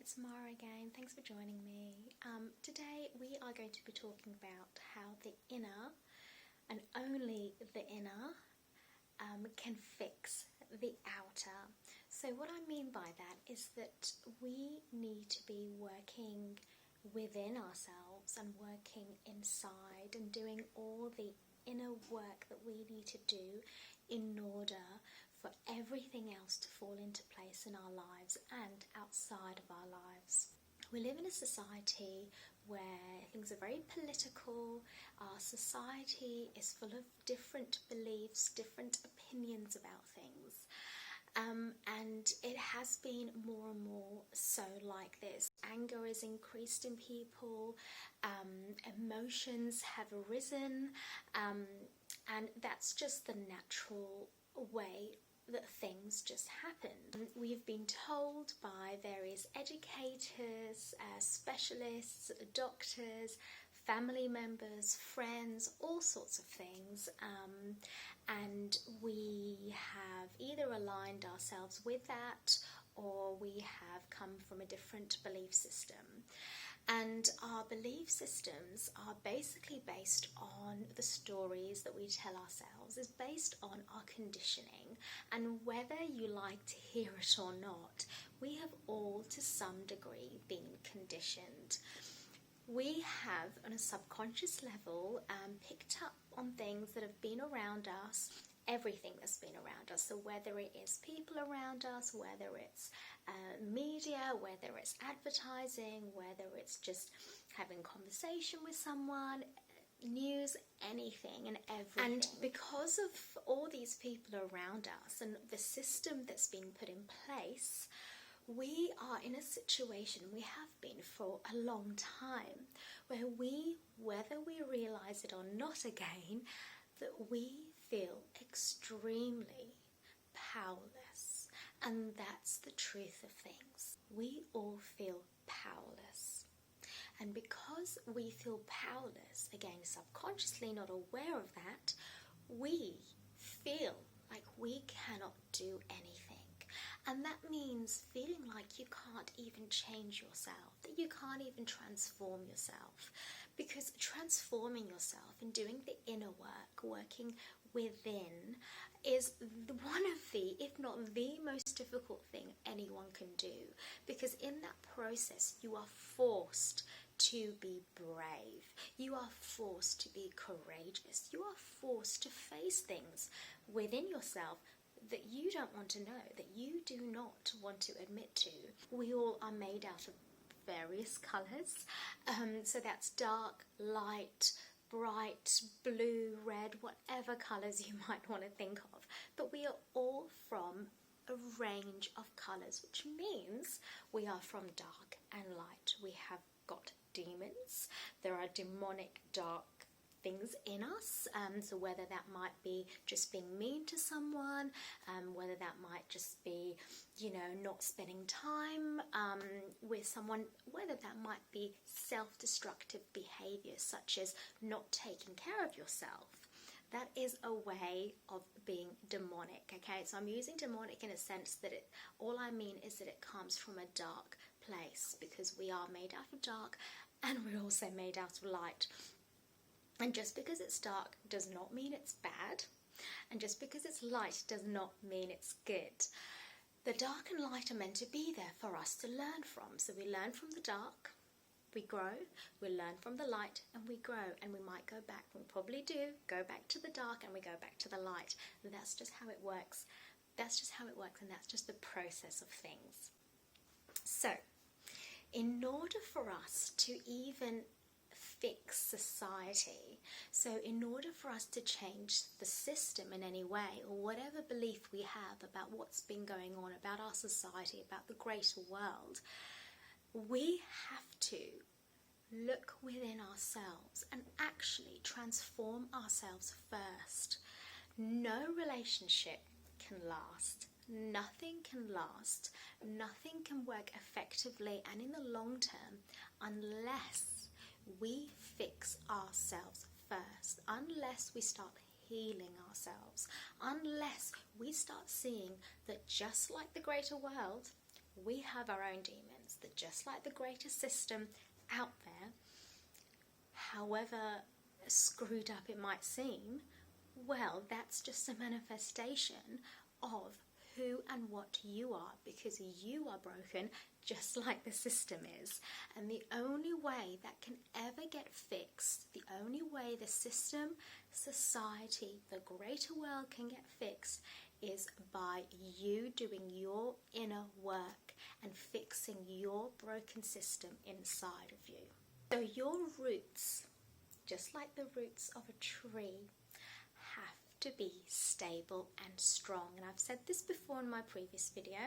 it's Mara again. Thanks for joining me. Today we are going to be talking about how the inner, and only the inner, can fix the outer. So what I mean by that is that we need to be working within ourselves and working inside and doing all the inner work that we need to do in order for everything else to fall into place in our lives and outside of our lives. We live in a society where things are very political. Our society is full of different beliefs, different opinions about things. And it has been more and more so like this. Anger is increased in people, emotions have arisen, and that's just the natural way that things just happen. We've been told by various educators, specialists, doctors, family members, friends, all sorts of things, and we have either aligned ourselves with that or we have come from a different belief system. And our belief systems are basically based on the stories that we tell ourselves, is based on our conditioning. And whether you like to hear it or not, we have all to some degree been conditioned. We have, on a subconscious level, picked up on things that have been around us, everything that's been around us. So whether it is people around us, whether it's media, whether it's advertising, whether it's just having conversation with someone, news, anything and everything. And because of all these people around us and the system that's been put in place, we are in a situation, we have been for a long time, where whether we realize it or not again, that we feel extremely powerless. And that's the truth of things. We all feel powerless. And because we feel powerless, again, subconsciously not aware of that, we feel like we cannot do anything. And that means feeling like you can't even change yourself, that you can't even transform yourself. Because transforming yourself and doing the inner work, working within, is one of the, if not the most difficult thing anyone can do. Because in that process, you are forced to be brave. You are forced to be courageous. You are forced to face things within yourself that you don't want to know, that you do not want to admit to. We all are made out of various colours, so that's dark, light, bright, blue, red, whatever colours you might want to think of. But we are all from a range of colours, which means we are from dark and light. We have got demons. There are demonic dark things in us, so whether that might be just being mean to someone, whether that might just be, not spending time with someone, whether that might be self-destructive behaviour such as not taking care of yourself. That is a way of being demonic, okay? So I'm using demonic in a sense that all I mean is that it comes from a dark place, because we are made out of dark and we're also made out of light. And just because it's dark does not mean it's bad, and just because it's light does not mean it's good. The dark and light are meant to be there for us to learn from. So we learn from the dark, we grow, we learn from the light, and we grow, and we might go back, we probably do, go back to the dark and we go back to the light. And that's just how it works. That's just how it works, and that's just the process of things. So, in order for us to even fix society, so in order for us to change the system in any way, or whatever belief we have about what's been going on, about our society, about the greater world, we have to look within ourselves and actually transform ourselves first. No relationship can last. Nothing can last. Nothing can work effectively and in the long term unless we fix ourselves first, unless we start healing ourselves, unless we start seeing that just like the greater world, we have our own demons. realize that just like the greater system out there, however screwed up it might seem, well, that's just a manifestation of who and what you are, because you are broken just like the system is. And the only way that can ever get fixed, the only way the system, society, the greater world can get fixed is by you doing your inner work and fixing your broken system inside of you. So your roots, just like the roots of a tree, have to be stable and strong. And I've said this before in my previous video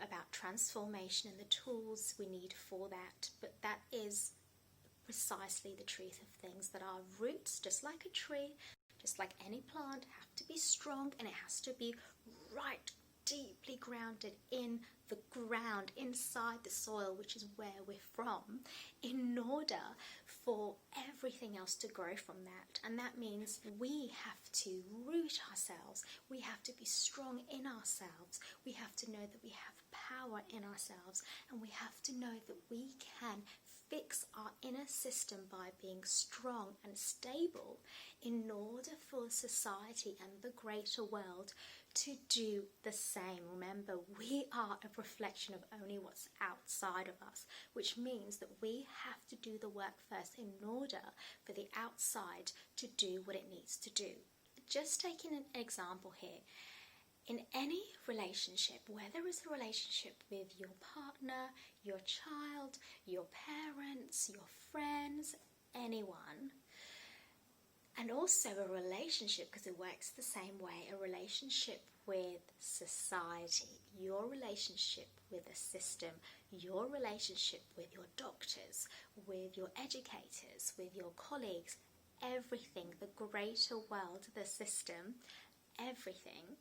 about transformation and the tools we need for that, but that is precisely the truth of things, that our roots, just like a tree, just like any plant, have to be strong, and it has to be right deeply grounded in the ground, inside the soil, which is where we're from, in order for everything else to grow from that. And that means we have to root ourselves, we have to be strong in ourselves, we have to know that we have power in ourselves, and we have to know that we can fix our inner system by being strong and stable in order for society and the greater world to do the same. Remember, we are a reflection of only what's outside of us, which means that we have to do the work first in order for the outside to do what it needs to do. Just taking an example here, in any relationship, whether it's a relationship with your partner, your child, your parents, your friends, anyone, and also a relationship, because it works the same way, a relationship with society, your relationship with the system, your relationship with your doctors, with your educators, with your colleagues, everything, the greater world, the system, everything.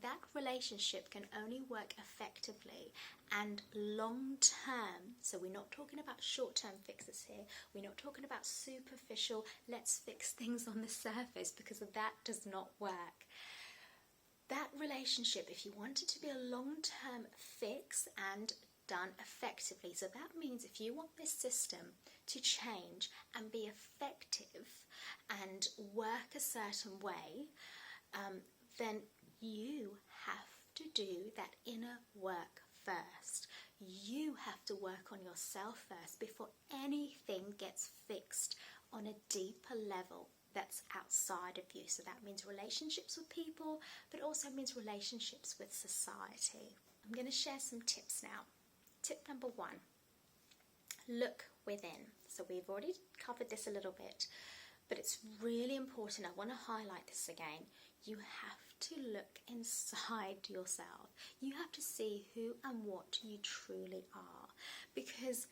That relationship can only work effectively and long term. So we're not talking about short-term fixes here. We're not talking about superficial, let's fix things on the surface, because that does not work. That relationship, if you want it to be a long-term fix and done effectively, so that means if you want this system to change and be effective and work a certain way, then you have to do that inner work first. You have to work on yourself first before anything gets fixed on a deeper level that's outside of you. So that means relationships with people, but also means relationships with society. I'm going to share some tips now. Tip number 1, look within. So we've already covered this a little bit, but it's really important. I want to highlight this again. You have to look inside yourself. You have to see who and what you truly are, because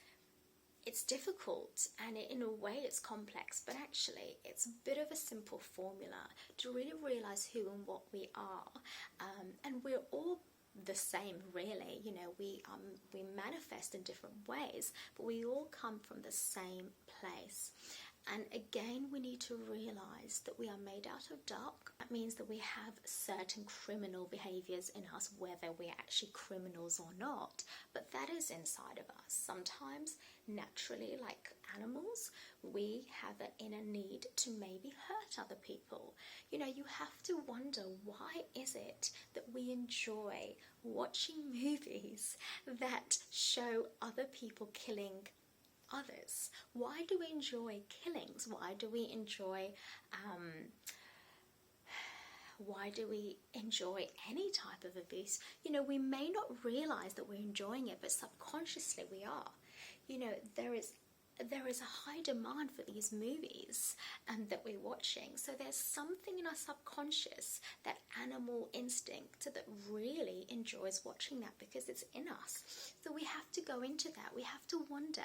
it's difficult and in a way it's complex, but actually it's a bit of a simple formula to really realize who and what we are. And we're all the same, really. You know, we manifest in different ways, but we all come from the same place. And again, we need to realize that we are made out of dark. That means that we have certain criminal behaviors in us, whether we're actually criminals or not, but that is inside of us. Sometimes, naturally, like animals, we have an inner need to maybe hurt other people. You know, you have to wonder, why is it that we enjoy watching movies that show other people killing others? Why do we enjoy killings? Why do we enjoy any type of abuse? You know, we may not realize that we're enjoying it, but subconsciously we are. You know, there is a high demand for these movies that we're watching. So there's something in our subconscious, that animal instinct, that really enjoys watching that because it's in us. So we have to go into that. We have to wonder,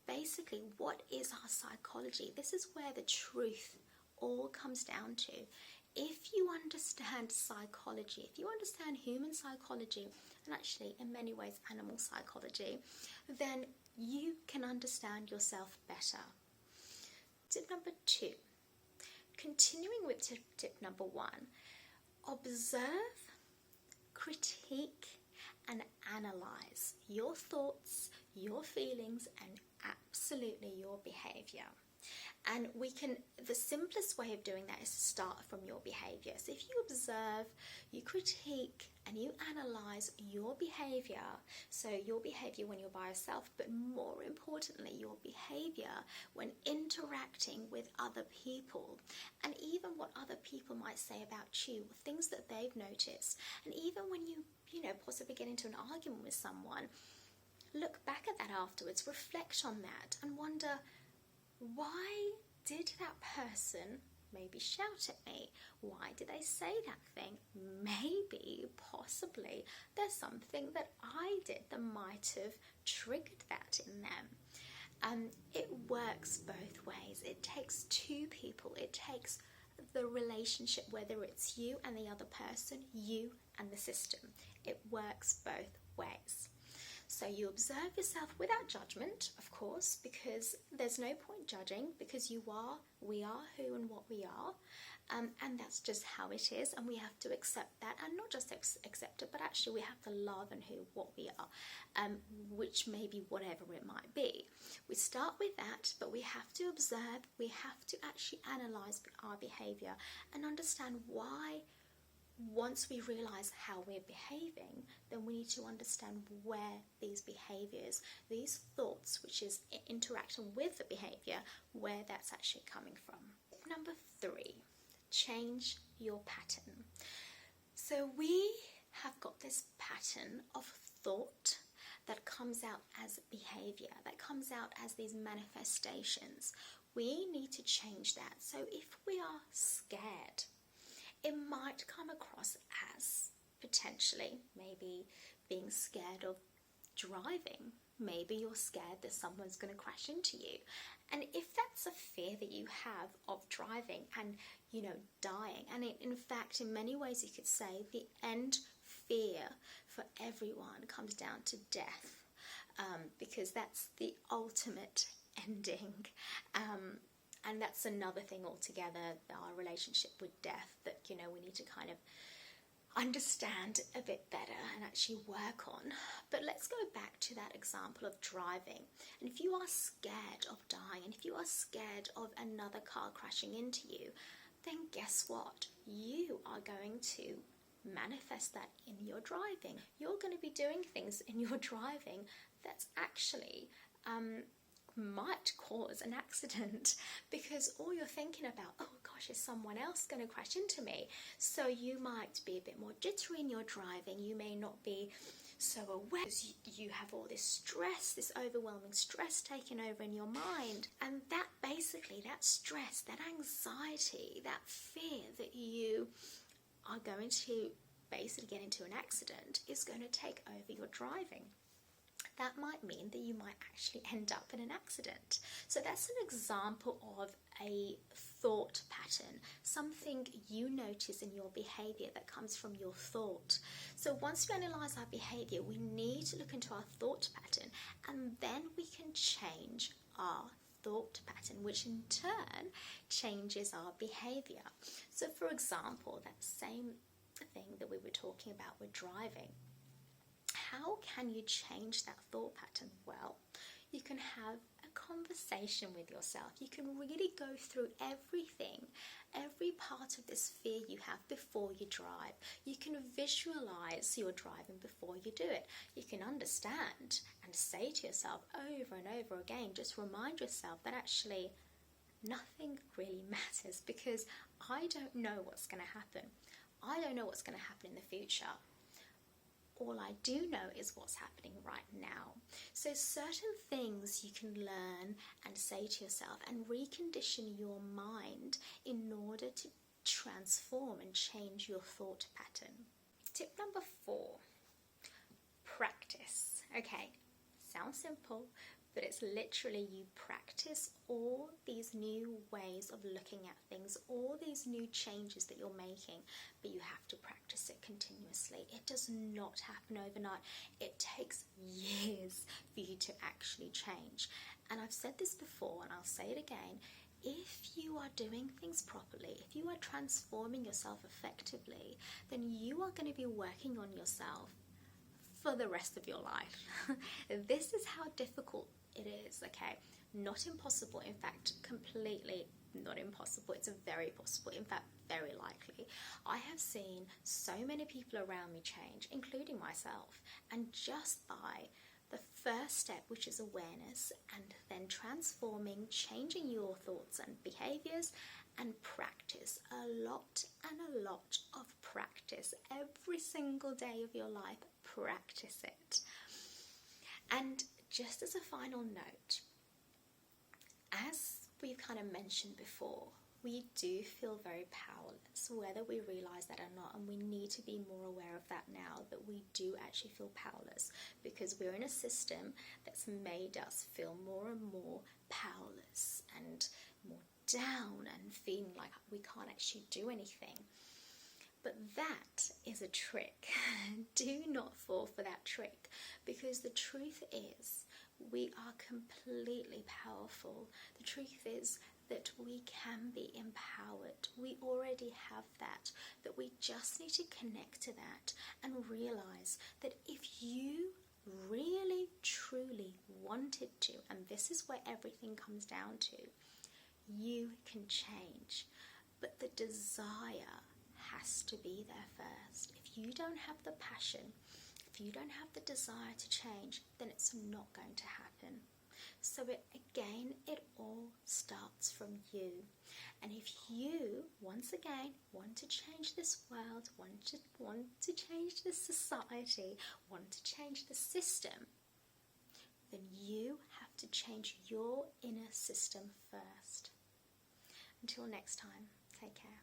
basically, what is our psychology? This is where the truth all comes down to. If you understand psychology, if you understand human psychology, and actually in many ways animal psychology, then you can understand yourself better. Tip number 2, continuing with tip number 1, observe, critique, and analyze your thoughts, your feelings, and absolutely your behavior. And the simplest way of doing that is to start from your behavior. So if you observe, you critique, and you analyze your behavior, so your behavior when you're by yourself, but more importantly, your behavior when interacting with other people, and even what other people might say about you, things that they've noticed, and even when you possibly get into an argument with someone, look back at that afterwards, reflect on that, and wonder, why did that person maybe shout at me? Why did they say that thing? Maybe, possibly, there's something that I did that might have triggered that in them. It works both ways. It takes two people. It takes the relationship, whether it's you and the other person, you and the system. It works both ways. So you observe yourself without judgment, of course, because there's no point judging, because we are who and what we are, and that's just how it is, and we have to accept that, and not just accept it, but actually we have to love and what we are, which may be whatever it might be. We start with that, but we have to observe, we have to actually analyze our behavior and understand why. Once we realize how we're behaving, then we need to understand where these behaviors, these thoughts, which is interacting with the behavior, where that's actually coming from. Number 3, change your pattern. So we have got this pattern of thought that comes out as behavior, that comes out as these manifestations. We need to change that. So if we are scared, it might come across as potentially maybe being scared of driving. Maybe you're scared that someone's going to crash into you. And if that's a fear that you have of driving and, dying, and in fact, in many ways you could say the end fear for everyone comes down to death, because that's the ultimate ending. And that's another thing altogether, our relationship with death, that, we need to kind of understand a bit better and actually work on. But let's go back to that example of driving. And if you are scared of dying, and if you are scared of another car crashing into you, then guess what? You are going to manifest that in your driving. You're going to be doing things in your driving that's actually might cause an accident, because all you're thinking about, oh gosh, is someone else going to crash into me? So you might be a bit more jittery in your driving. You may not be so aware, because you have all this stress, this overwhelming stress taking over in your mind, and that basically, that stress, that anxiety, that fear that you are going to basically get into an accident is going to take over your driving. That might mean that you might actually end up in an accident. So that's an example of a thought pattern, something you notice in your behavior that comes from your thought. So once we analyze our behavior, we need to look into our thought pattern, and then we can change our thought pattern, which in turn changes our behavior. So for example, that same thing that we were talking about with driving, how can you change that thought pattern? Well, you can have a conversation with yourself. You can really go through everything, every part of this fear you have before you drive. You can visualize your driving before you do it. You can understand and say to yourself over and over again, just remind yourself that actually nothing really matters, because I don't know what's going to happen. I don't know what's going to happen in the future. All I do know is what's happening right now. So certain things you can learn and say to yourself and recondition your mind in order to transform and change your thought pattern. Tip number 4, practice. Okay, sounds simple, but it's literally you practice all these new ways of looking at things, all these new changes that you're making, but you have to practice it continuously. It does not happen overnight. It takes years for you to actually change. And I've said this before, and I'll say it again, if you are doing things properly, if you are transforming yourself effectively, then you are going to be working on yourself for the rest of your life. This is how difficult it is, okay? Not impossible, in fact, completely not impossible. It's very possible, in fact, very likely. I have seen so many people around me change, including myself, and just by the first step, which is awareness, and then transforming, changing your thoughts and behaviors, and practice, a lot of practice every single day of your life. Practice it. And just as a final note, as we've kind of mentioned before, we do feel very powerless, whether we realize that or not, and we need to be more aware of that now, that we do actually feel powerless because we're in a system that's made us feel more and more powerless and more down and feeling like we can't actually do anything. But that is a trick. Do not fall for that trick, because the truth is we are completely powerful. The truth is that we can be empowered. We already have that we just need to connect to that and realize that if you really, truly wanted to, and this is where everything comes down to, you can change. But the desire has to be there first. If you don't have the passion, if you don't have the desire to change, then it's not going to happen. So it all starts from you. And if you, once again, want to change this world, want to change this society, want to change the system, then you have to change your inner system first. Until next time, take care.